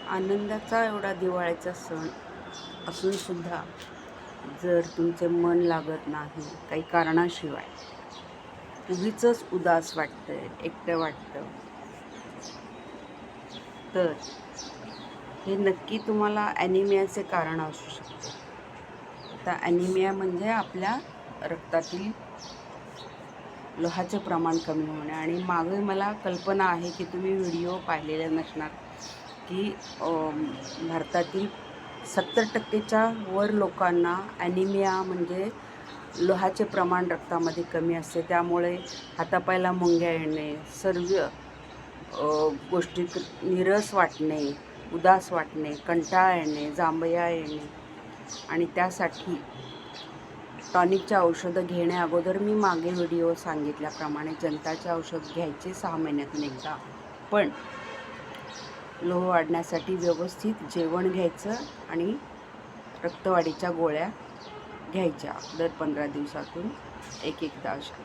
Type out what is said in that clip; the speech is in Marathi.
आनंदाचा एवढा दिवाळीचा सण असूनसुद्धा जर तुमचे मन लागत नाही काही कारणाशिवाय, उगीचच उदास वाटतंय, एकटं वाटतं, तर हे नक्की तुम्हाला ॲनिमियाचे कारण असू शकते. आता ॲनिमिया म्हणजे आपल्या रक्तातील लोहाचे प्रमाण कमी होणे. आणि मागे मला कल्पना आहे की तुम्ही व्हिडिओ पाहिलेले नसणार की भारतातील 70% वर लोकांना ॲनिमिया म्हणजे लोहाचे प्रमाण रक्तामध्ये कमी असते. त्यामुळे हातापायाला मुंग्या येणे, सर्व गोष्टीत नीरस वाटणे, उदास वाटणे, कंटाळा येणे, जांभया येणे. आणि त्यासाठी टॉनिकच्या औषधं घेण्या अगोदर मी मागे व्हिडिओ सांगितल्याप्रमाणे जंताचे औषध घ्यायचे 6 महिन्यातून एकदा. पण लोह वाढण्यासाठी व्यवस्थित जेवण घ्यायचं आणि रक्तवाढीच्या गोळ्या घ्यायच्या दर 15 दिवसातून एक एकदा अशा.